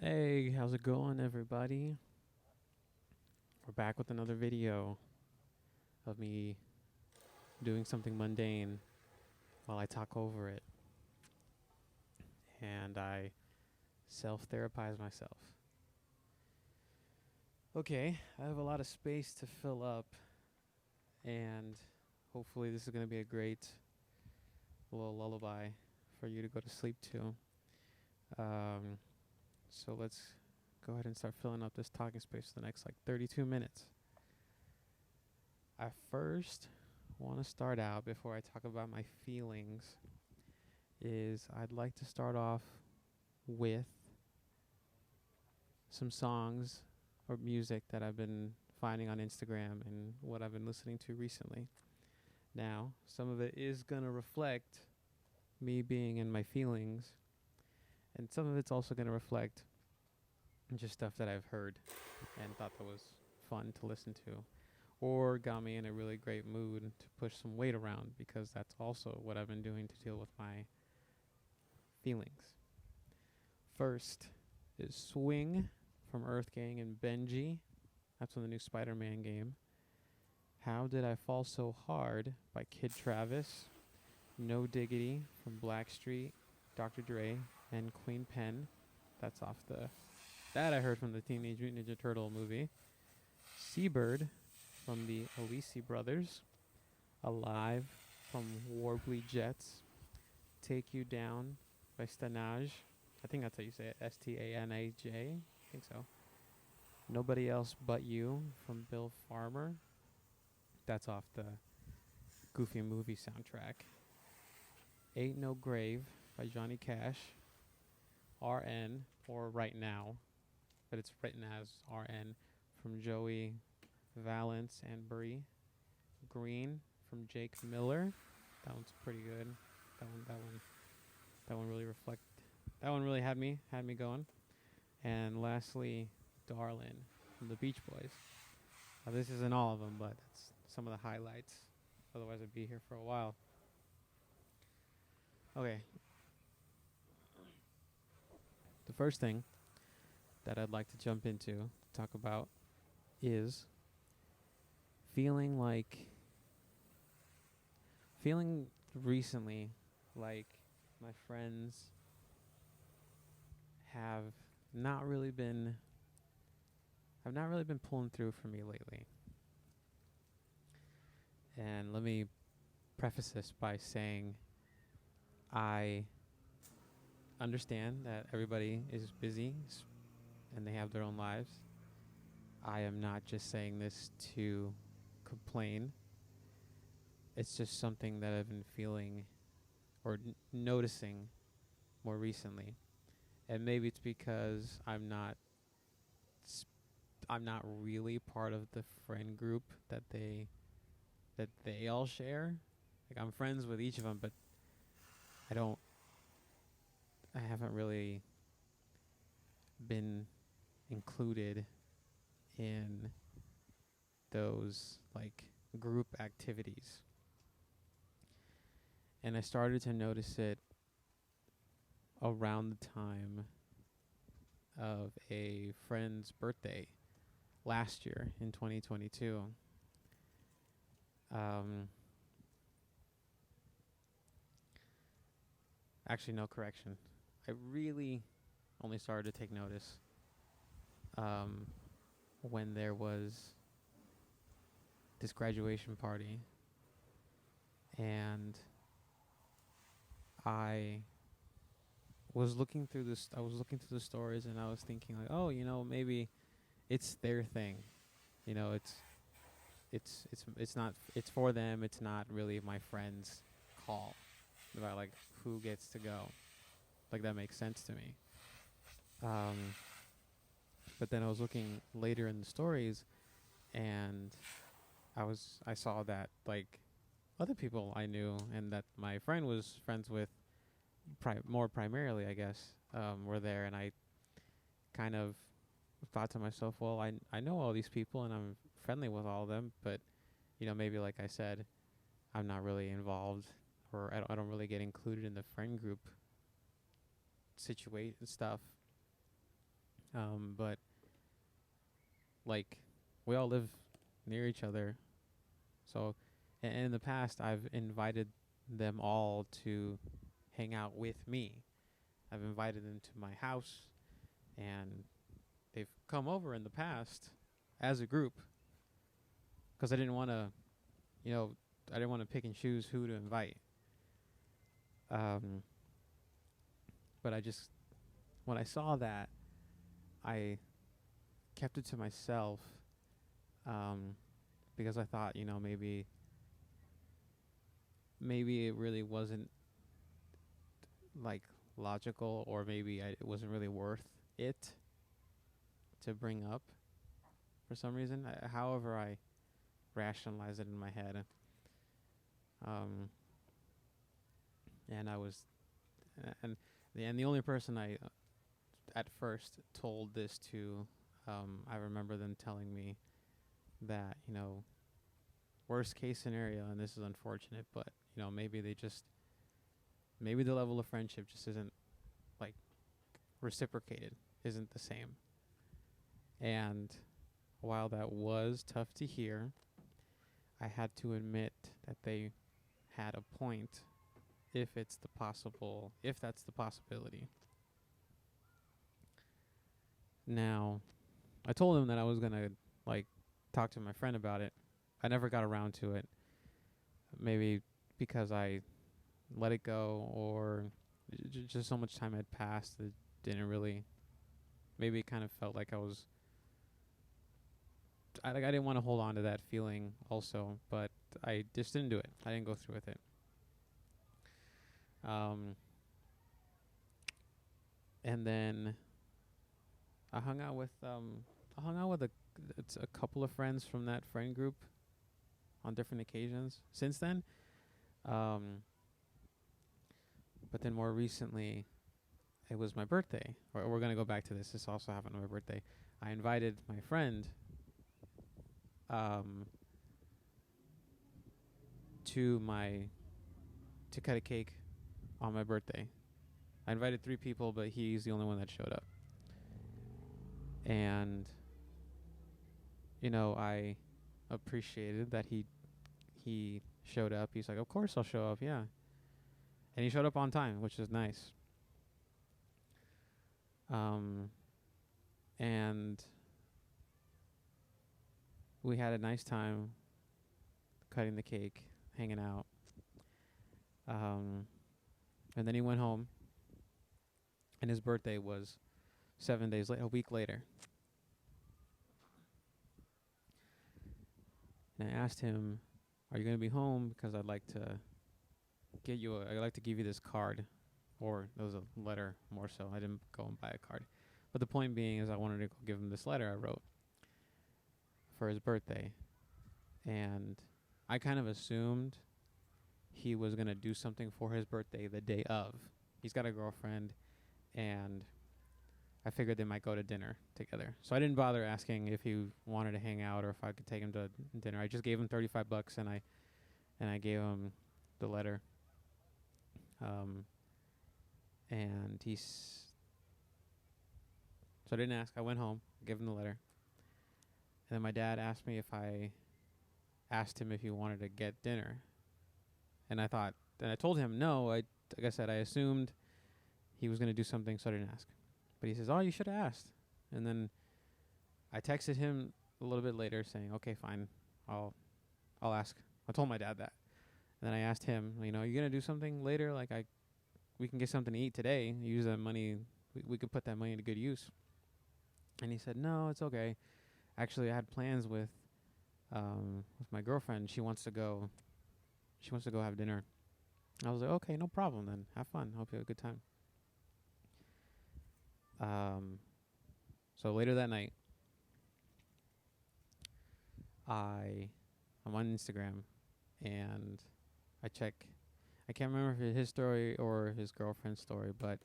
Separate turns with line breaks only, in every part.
Hey, how's it going, everybody? We're back with another video of me doing something mundane while I talk over it. And I self therapize myself. Okay, I have a lot of space to fill up, and hopefully, this is going to be a great little lullaby for you to go to sleep to. Um, so let's go ahead and start filling up this talking space for the next 32 minutes. I first want to start out before I talk about my feelings is I'd like to start off with some songs or music that I've been finding on Instagram and what I've been listening to recently. Now, some of it is going to reflect me being in my feelings, and some of it's also going to reflect just stuff that I've heard and thought that was fun to listen to, or got me in a really great mood to push some weight around, because that's also what I've been doing to deal with my feelings. First is Swing from Earth Gang and Benji. That's from the new Spider-Man game. How Did I Fall So Hard by Kid Travis. No Diggity from Blackstreet, Dr. Dre, and Queen Pen. That's off that I heard from the Teenage Mutant Ninja Turtle movie. Seabird from the Alisi Brothers. Alive from Warbly Jets. Take You Down by Stanaj. I think that's how you say it. Stanaj. I think so. Nobody Else But You from Bill Farmer. That's off the Goofy movie soundtrack. Ain't No Grave by Johnny Cash. RN, or Right Now, but it's written as RN, from Joey Valence and Brie. Green from Jake Miller. That one's pretty good. That one really That one really had me going. And lastly, Darlin' from the Beach Boys. Now, this isn't all of them, but that's some of the highlights. Otherwise, I'd be here for a while. Okay. The first thing that I'd like to jump into, talk about, is feeling recently like my friends have not really been pulling through for me lately. And let me preface this by saying I understand that everybody is busy and they have their own lives. I am not just saying this to complain. It's just something that I've been feeling or noticing more recently. And maybe it's because I'm not really part of the friend group that they all share. Like, I'm friends with each of them, but I haven't really been included in those group activities. And I started to notice it around the time of a friend's birthday last year in 2022. Actually, no, correction. I really only started to take notice when there was this graduation party, and I was looking through the stories, and I was thinking like, oh, maybe it's their thing. It's not, it's for them. It's not really my friend's call about who gets to go. That makes sense to me. But then I was looking later in the stories, and I saw that other people I knew and that my friend was friends with more primarily, I guess, were there, and I kind of thought to myself, well, I know all these people and I'm friendly with all of them, but maybe, like I said, I'm not really involved, or I don't really get included in the friend group situation stuff. But like we all live near each other, so in the past I've invited them all to hang out with me. I've invited them to my house, and they've come over in the past as a group because I didn't want to, you know, I didn't want to pick and choose who to invite. Um, but I just, when I saw that, I kept it to myself, um, because I thought, maybe it really wasn't like logical, or maybe it wasn't really worth it to bring up for some reason. However, I rationalized it in my head. Um, and I was, and the only person I at first told this to, I remember them telling me that, worst case scenario, and this is unfortunate, but maybe the level of friendship just isn't like reciprocated, isn't the same. And while that was tough to hear, I had to admit that they had a point, if that's the possibility. Now, I told him that I was gonna like talk to my friend about it. I never got around to it. Maybe because I let it go, or just so much time had passed that didn't really. Maybe it kind of felt like I didn't want to hold on to that feeling also, but I just didn't do it. I didn't go through with it. Um, and then I hung out with a couple of friends from that friend group on different occasions since then. Um, but then more recently, it was my birthday. Or we're gonna go back to this. This also happened on my birthday. I invited my friend um, to cut a cake on my birthday. I invited 3 people, but he's the only one that showed up. And I appreciated that he showed up. He's like, "Of course I'll show up, yeah." And he showed up on time, which is nice. Um, and we had a nice time cutting the cake, hanging out. And then he went home, and his birthday was 7 days later, a week later. And I asked him, "Are you going to be home? Because I'd like to I'd like to give you this card." Or it was a letter more so. I didn't go and buy a card. But the point being is I wanted to go give him this letter I wrote for his birthday. And I kind of assumed he was going to do something for his birthday the day of. He's got a girlfriend, and I figured they might go to dinner together. So I didn't bother asking if he wanted to hang out or if I could take him to dinner. I just gave him $35, and I gave him the letter. And so I didn't ask. I went home, gave him the letter. And then my dad asked me if I asked him if he wanted to get dinner. And I told him no. Like I said, I assumed he was going to do something, so I didn't ask. But he says, "Oh, you should have asked." And then I texted him a little bit later saying, "Okay, fine. I'll ask." I told my dad that. And then I asked him, "Are you going to do something later? Like we can get something to eat today. Use that money. We could put that money to good use." And he said, "No, it's okay. Actually, I had plans with my girlfriend. She wants to go have dinner." I was like, "Okay, no problem then. Have fun. Hope you have a good time." So later that night, I'm on Instagram, and I check. I can't remember if it's his story or his girlfriend's story, but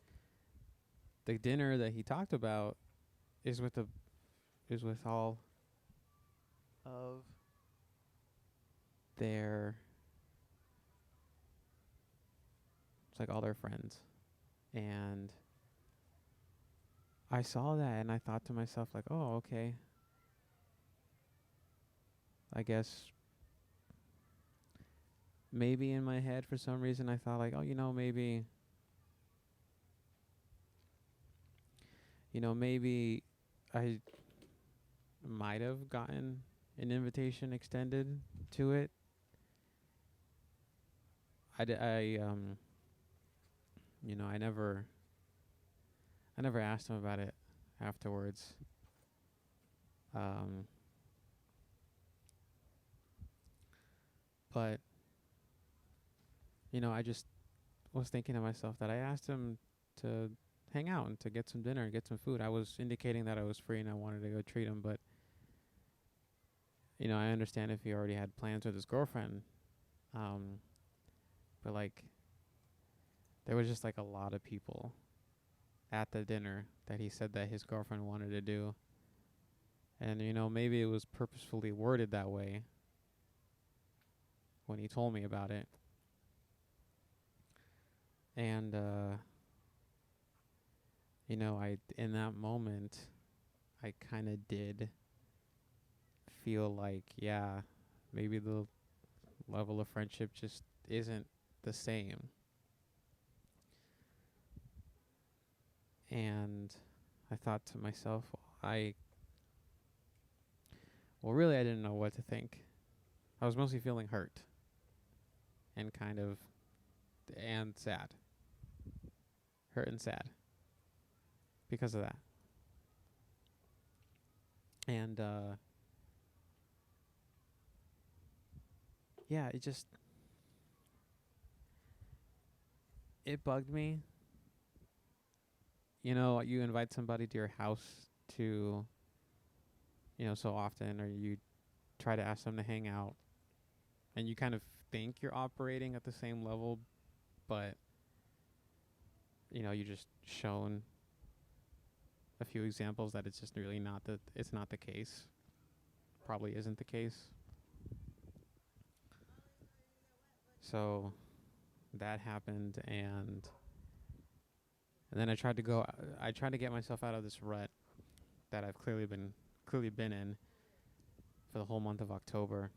the dinner that he talked about is with all of their it's like all their friends. And I saw that and I thought to myself like, "Oh, okay. I guess maybe in my head for some reason I thought like, oh, maybe I might have gotten an invitation extended to it. I never asked him about it afterwards. Um, but I just was thinking to myself that I asked him to hang out and to get some dinner and get some food. I was indicating that I was free and I wanted to go treat him, but I understand if he already had plans with his girlfriend. Um, but like there was just like a lot of people at the dinner that he said that his girlfriend wanted to do. And maybe it was purposefully worded that way when he told me about it. And I in that moment I kind of did feel like, yeah, maybe the level of friendship just isn't the same. And I thought to myself, really I didn't know what to think. I was mostly feeling hurt and kind of and sad. Hurt and sad because of that. And yeah, it bugged me. You invite somebody to your house to so often, or you try to ask them to hang out, and you kind of think you're operating at the same level, but you just shown a few examples that it's just really it's not the case. Probably isn't the case. So that happened, and then I tried to get myself out of this rut that I've clearly been in for the whole month of October.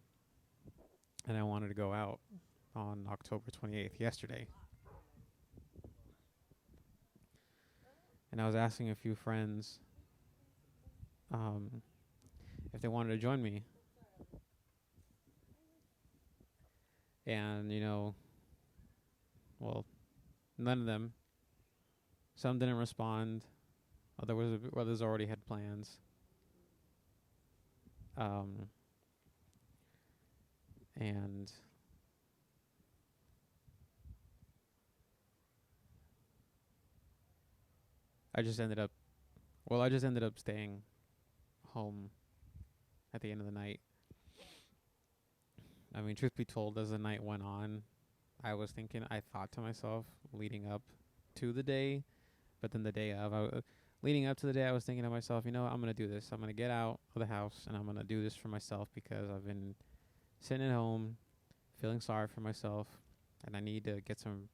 And I wanted to go out on October 28th, yesterday. And I was asking a few friends if they wanted to join me. And, well, none of them. Some didn't respond. Others already had plans. And I just ended up staying home at the end of the night. I mean, truth be told, as the night went on, I thought to myself leading up to the day, but then the day of, leading up to the day, I was thinking to myself, I'm going to do this. I'm going to get out of the house and I'm going to do this for myself because I've been sitting at home feeling sorry for myself and I need to get some,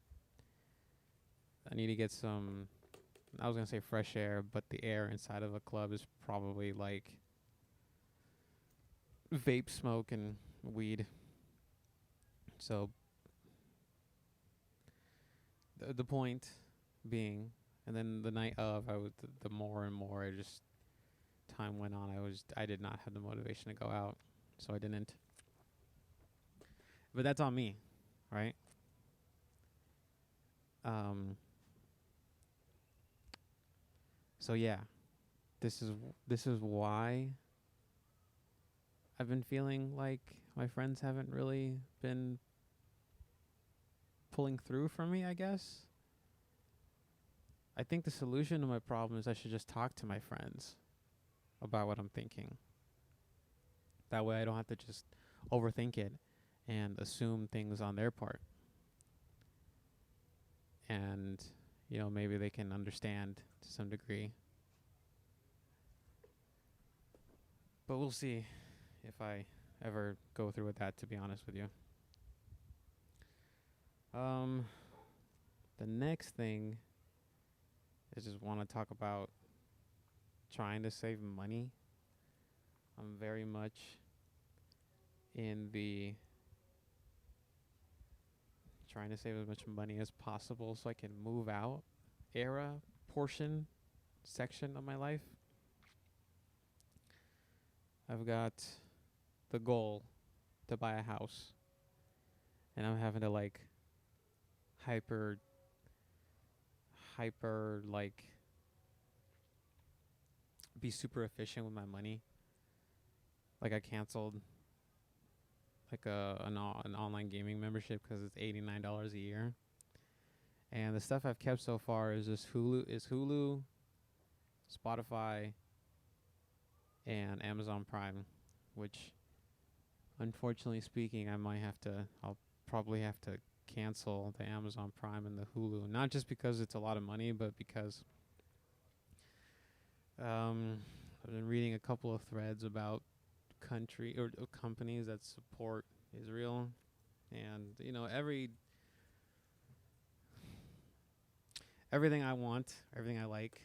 I was going to say fresh air, but the air inside of a club is probably like vape smoke and weed. So the point being, and then the night of, the more and more time went on, I did not have the motivation to go out, so I didn't. But that's on me, right? So yeah, this is why I've been feeling like my friends haven't really been pulling through for me, I guess. I think the solution to my problem is I should just talk to my friends about what I'm thinking. That way I don't have to just overthink it and assume things on their part. And, maybe they can understand to some degree. But we'll see if I ever go through with that, to be honest with you. The next thing I just want to talk about trying to save money. I'm very much in the trying to save as much money as possible so I can move out era portion section of my life. I've got the goal to buy a house, and I'm having to like hyper like be super efficient with my money. Like I canceled like an online gaming membership because it's $89 a year. And the stuff I've kept so far is just Hulu, Spotify, and Amazon Prime, which unfortunately speaking, I'll probably have to cancel the Amazon Prime and the Hulu. Not just because it's a lot of money, but because I've been reading a couple of threads about country or companies that support Israel, and you know everything I want, everything I like,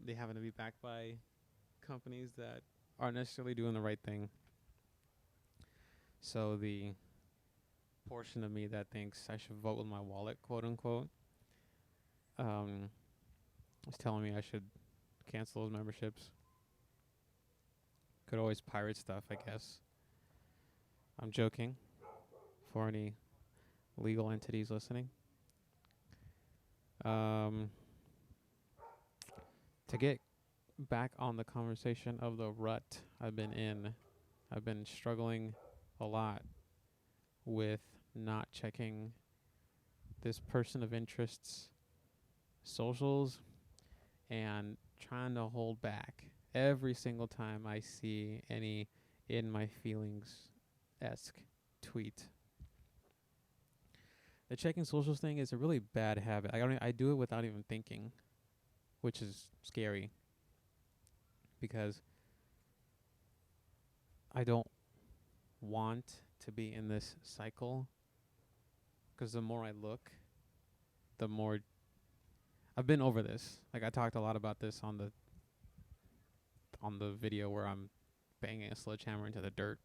they happen to be backed by companies that aren't necessarily doing the right thing. So the portion of me that thinks I should vote with my wallet, quote unquote, is telling me I should cancel those memberships. Could always pirate stuff, I guess. I'm joking. For any legal entities listening. To get back on the conversation of the rut I've been in, I've been struggling a lot with not checking this person of interest's socials and trying to hold back every single time I see any in my feelings-esque tweet. The checking socials thing is a really bad habit. I do it without even thinking, which is scary because I don't want to be in this cycle, because the more I look, the more I've been over this. Like I talked a lot about this on the video where I'm banging a sledgehammer into the dirt.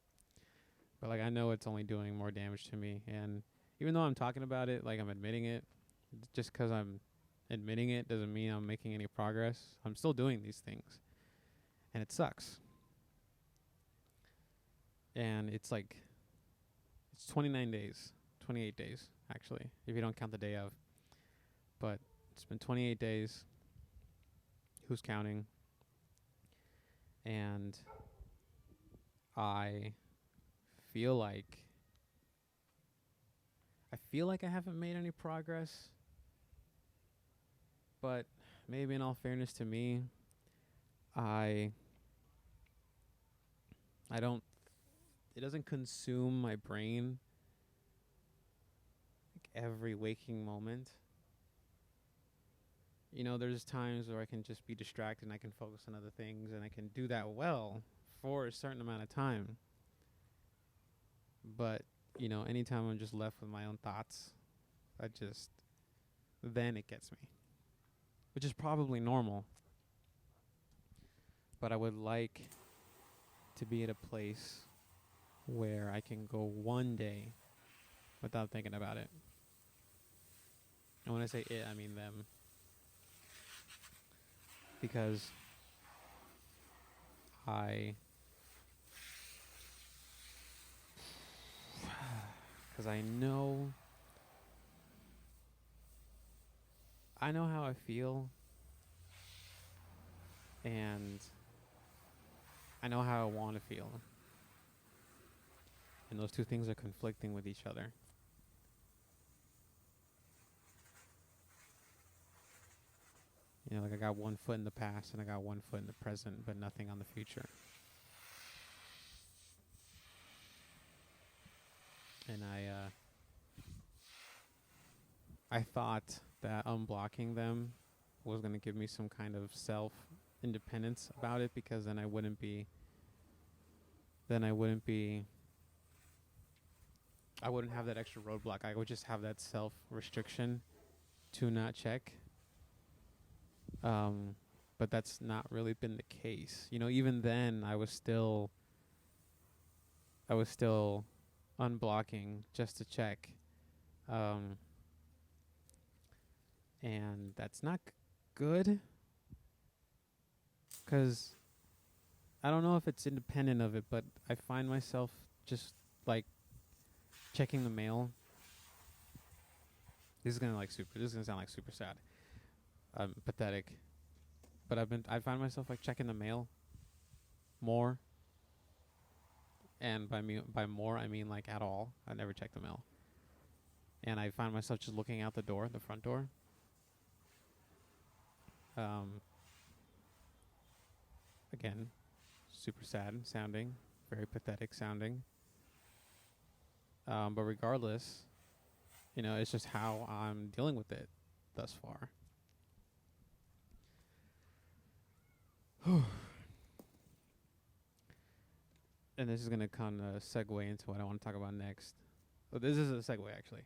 But like I know it's only doing more damage to me, and even though I'm talking about it, like I'm admitting it, just 'cause I'm admitting it doesn't mean I'm making any progress. I'm still doing these things, and it sucks. And it's 29 days, 28 days actually, if you don't count the day of. But it's been 28 days. Who's counting? And I feel like I haven't made any progress. But maybe in all fairness to me, I don't, it doesn't consume my brain like every waking moment. You know, there's times where I can just be distracted and I can focus on other things, and I can do that well for a certain amount of time. But, you know, anytime I'm just left with my own thoughts, then it gets me, which is probably normal. But I would like to be at a place where I can go one day without thinking about it. And when I say it, I mean them. Because I know how I feel, and I know how I want to feel. And those two things are conflicting with each other. You know, like I got one foot in the past and I got one foot in the present, but nothing on the future. And I thought that unblocking them was going to give me some kind of self-independence about it, because then I wouldn't have that extra roadblock. I would just have that self-restriction to not check. But but that's not really been the case. You know, even then I was still unblocking just to check. Um and that's not good, 'cause I don't know if it's independent of it, but I find myself just like checking the mail. This is gonna sound like super sad, pathetic. But I find myself like checking the mail more, and by more I mean like at all. I never check the mail, and I find myself just looking out the front door. Um, Again, super sad sounding, very pathetic sounding. But regardless, it's just how I'm dealing with it thus far. And this is gonna kind of segue into what I want to talk about next. Oh, this is a segue actually.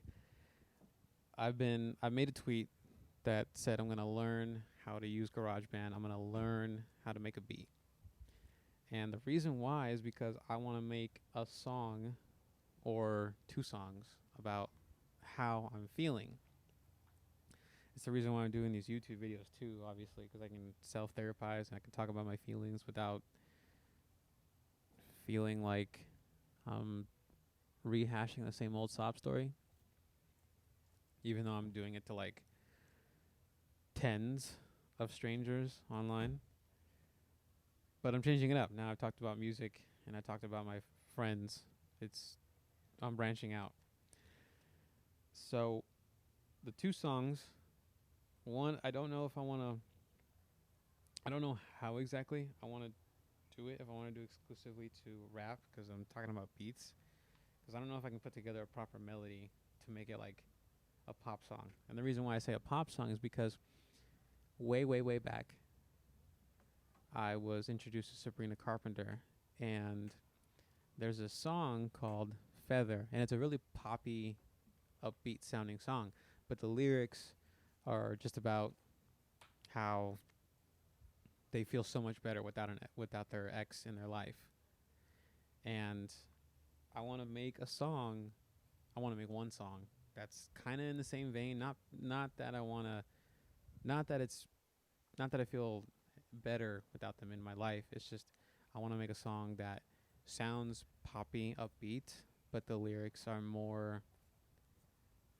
I made a tweet that said I'm gonna learn how to use GarageBand. I'm gonna learn how to make a beat. And the reason why is because I want to make a song or two songs about how I'm feeling. It's the reason why I'm doing these YouTube videos too, obviously, because I can self-therapize and I can talk about my feelings without feeling like I'm rehashing the same old sob story. Even though I'm doing it to like tens of strangers online. But I'm changing it up. Now I've talked about music and I talked about my friends. I'm branching out. So the two songs, one, I don't know how exactly I want to do it. If I want to do exclusively to rap, because I'm talking about beats. Because I don't know if I can put together a proper melody to make it like a pop song. And the reason why I say a pop song is because way, way, way back, I was introduced to Sabrina Carpenter, and there's a song called Feather, and it's a really poppy, upbeat sounding song, but the lyrics are just about how they feel so much better without their ex in their life. And I want to make a song. I want to make one song that's kind of in the same vein. Not that I want to. Not that it's. Not that I feel better without them in my life. It's just I want to make a song that sounds poppy, upbeat, but the lyrics are more.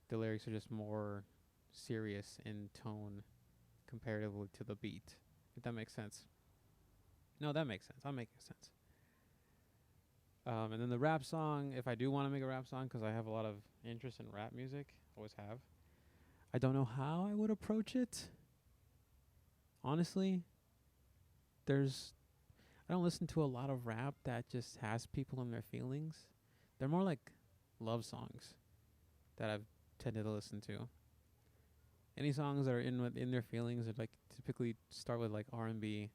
The lyrics are just more serious in tone comparatively to the beat. If that makes sense. No, that makes sense. I'm making sense. And then the rap song, if I do want to make a rap song, because I have a lot of interest in rap music, always have. I don't know how I would approach it. Honestly, I don't listen to a lot of rap that just has people in their feelings. They're more like love songs that I've tended to listen to. Any songs that are in their feelings are like typically start with like R&B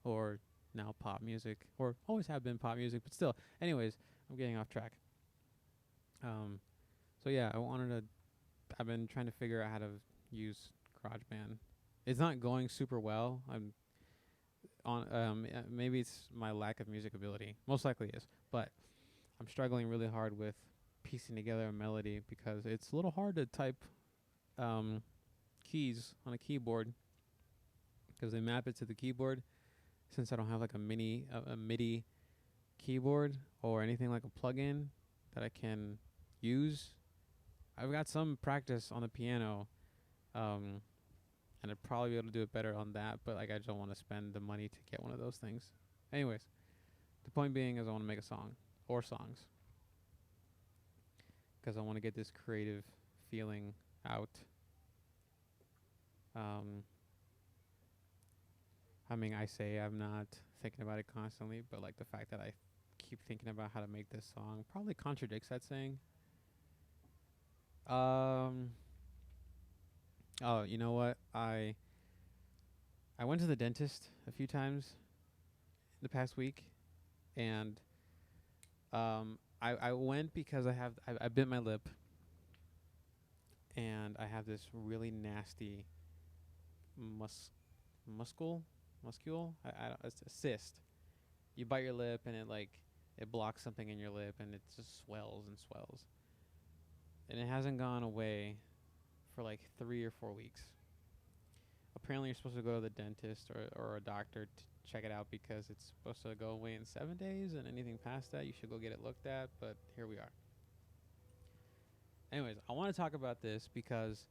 or now pop music, or always have been pop music, but still. Anyways, I'm getting off track. So yeah, I've been trying to figure out how to use GarageBand. It's not going super well. Maybe it's my lack of music ability. Most likely is, but I'm struggling really hard with piecing together a melody because it's a little hard to type keys on a keyboard because they map it to the keyboard. Since I don't have like a MIDI keyboard or anything like a plugin that I can use, I've got some practice on the piano, and I'd probably be able to do it better on that. But like, I don't want to spend the money to get one of those things. Anyways, the point being is I want to make a song or songs because I want to get this creative feeling out. I mean, I say I'm not thinking about it constantly, but like the fact that I keep thinking about how to make this song probably contradicts that saying. Oh, you know what? I went to the dentist a few times the past week, and I went because I bit my lip, and I have this really nasty muscule, muscule. I don't, it's a cyst. You bite your lip and it blocks something in your lip and it just swells and swells. And it hasn't gone away for like 3 or 4 weeks. Apparently, you're supposed to go to the dentist or a doctor to check it out because it's supposed to go away in 7 days, and anything past that, you should go get it looked at. But here we are. Anyways, I want to talk about this because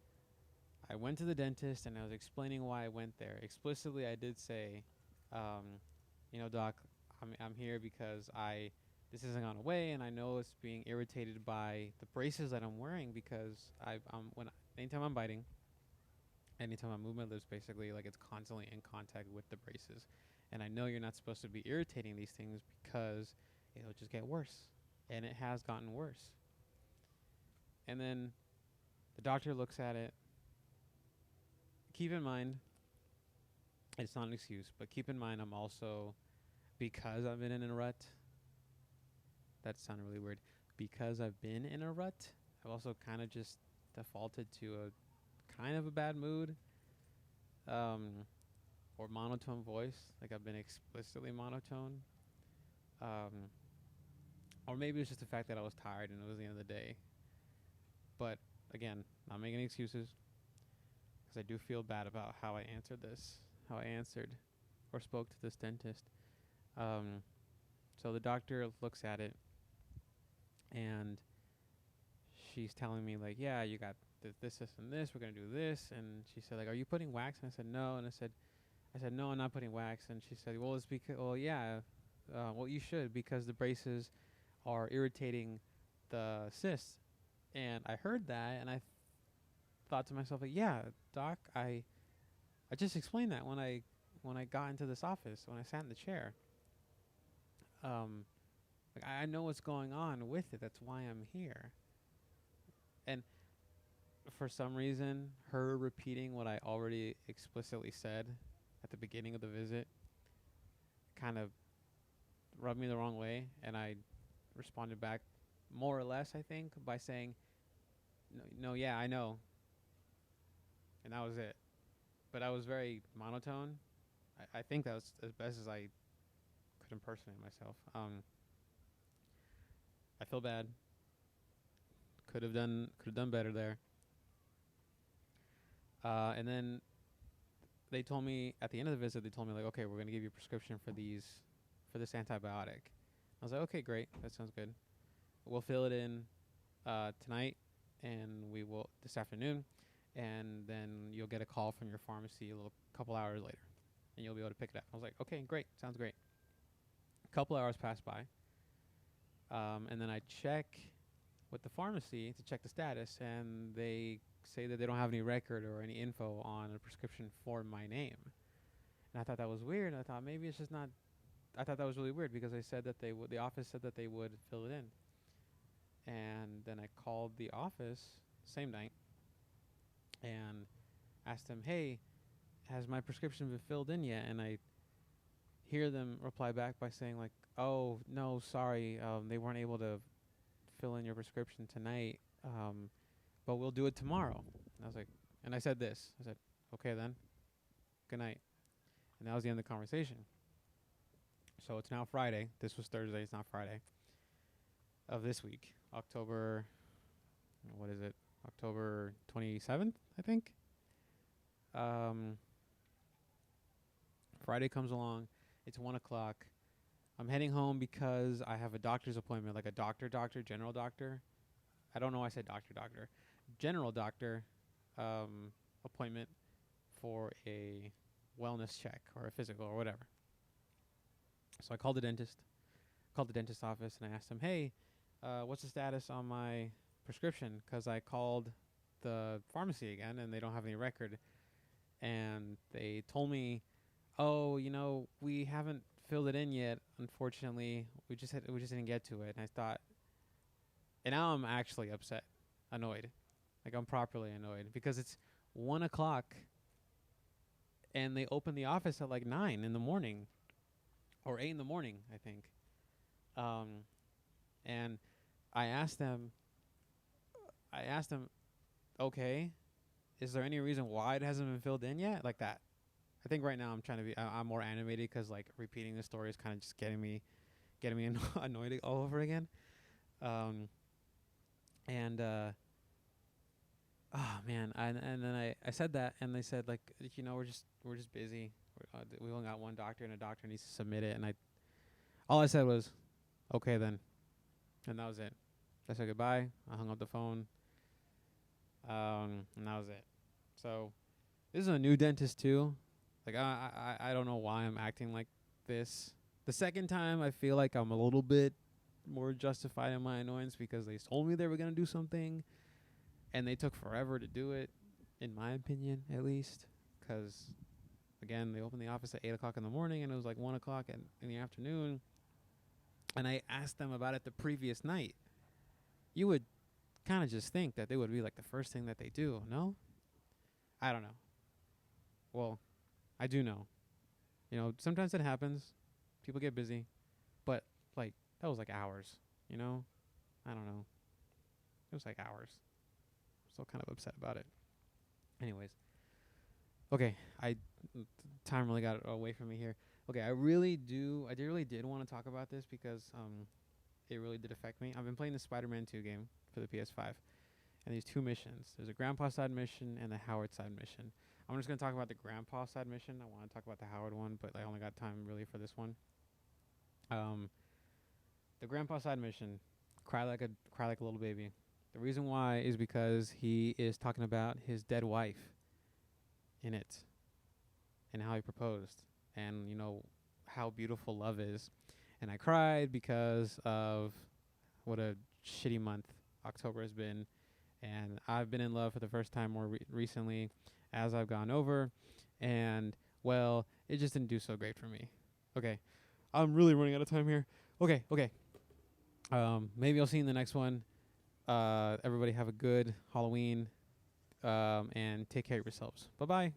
I went to the dentist and I was explaining why I went there. Explicitly, I did say, doc, I'm here because this hasn't gone away, and I know it's being irritated by the braces that I'm wearing because anytime I'm biting, anytime I move my lips, basically, like it's constantly in contact with the braces. And I know you're not supposed to be irritating these things because it'll just get worse. And it has gotten worse. And then the doctor looks at it. Keep in mind, it's not an excuse, but keep in mind I'm also, because I've been in a rut, that sounded really weird, because I've been in a rut, I've also kind of just defaulted to a kind of a bad mood, or monotone voice. Like I've been explicitly monotone, or maybe it's just the fact that I was tired and it was the end of the day. But again, not making excuses, because I do feel bad about how I answered or spoke to this dentist. So the doctor looks at it, and she's telling me like, yeah, you got this, and this. We're gonna do this. And she said like, are you putting wax? And I said no. And I said no, I'm not putting wax. And she said, well, it's because, well, yeah, well, you should, because the braces are irritating the cysts. And I heard that, and I thought to myself like, yeah, doc, I just explained that when I got into this office, when I sat in the chair. Like I know what's going on with it. That's why I'm here. And for some reason, her repeating what I already explicitly said at the beginning of the visit kind of rubbed me the wrong way, and I responded back more or less, I think, by saying, no, yeah, I know. And that was it. But I was very monotone. I think that was as best as I could impersonate myself. I feel bad. Could have done better there. And then they told me at the end of the visit, they told me like, okay, we're going to give you a prescription for this antibiotic. I was like, okay, great. That sounds good. We'll fill it in tonight, and we will this afternoon, and then you'll get a call from your pharmacy a couple hours later, and you'll be able to pick it up. I was like, okay, great. Sounds great. A couple hours passed by, and then I check with the pharmacy to check the status, and they say that they don't have any record or any info on a prescription for my name. And I thought that was weird. I thought maybe it's just not. I thought that was really weird because they said that they would. The office said that they would fill it in. And then I called the office same night and asked them, "Hey, has my prescription been filled in yet?" And I hear them reply back by saying like, "Oh no, sorry, they weren't able to fill in your prescription tonight, but we'll do it tomorrow." And I was like, and I said this. I said, "Okay then, good night." And that was the end of the conversation. So it's now Friday. This was Thursday. It's not Friday of this week. October, what is it? October 27th, I think. Friday comes along. It's 1 o'clock. I'm heading home because I have a doctor's appointment, like a doctor, general doctor. I don't know why I said doctor. General doctor appointment for a wellness check or a physical or whatever. So I called the dentist office, and I asked him, hey, what's the status on my prescription? Because I called the pharmacy again, and they don't have any record. And they told me, oh, we haven't filled it in yet. Unfortunately, we just didn't get to it. And I thought, and now I'm actually upset, annoyed. Like I'm properly annoyed because it's 1 o'clock, and they open the office at like 9 in the morning, or 8 in the morning, I think. And I asked them, okay, is there any reason why it hasn't been filled in yet? Like that. I think right now I'm trying to be. I'm more animated because like repeating the story is kind of just getting me annoyed all over again. Um, and oh man, and then I said that, and they said like, we're just busy. We only got one doctor, and a doctor needs to submit it. And all I said was, okay then, and that was it. I said goodbye. I hung up the phone. And that was it. So this is a new dentist too. Like I don't know why I'm acting like this. The second time I feel like I'm a little bit more justified in my annoyance because they told me they were gonna do something, and they took forever to do it, in my opinion at least. Because again, they opened the office at 8 o'clock in the morning, and it was like 1 o'clock in the afternoon. And I asked them about it the previous night. You would kind of just think that they would be like the first thing that they do. No, I don't know. Well, I do know. Sometimes it happens. People get busy, but like that was like hours. I don't know. It was like hours. Still kind of upset about it. Anyways, okay. Time really got away from me here. Okay, I really did want to talk about this because it really did affect me. I've been playing the Spider-Man 2 game for the PS5, and these two missions. There's a Grandpa side mission and the Howard side mission. I'm just gonna talk about the Grandpa side mission. I want to talk about the Howard one, but I only got time really for this one. The Grandpa side mission, cry like a little baby. The reason why is because he is talking about his dead wife in it, and how he proposed, and how beautiful love is. And I cried because of what a shitty month October has been, and I've been in love for the first time more recently as I've gone over, and well, it just didn't do so great for me. Okay, I'm really running out of time here. Okay. Maybe I'll see you in the next one. Everybody have a good Halloween, and take care of yourselves. Bye-bye.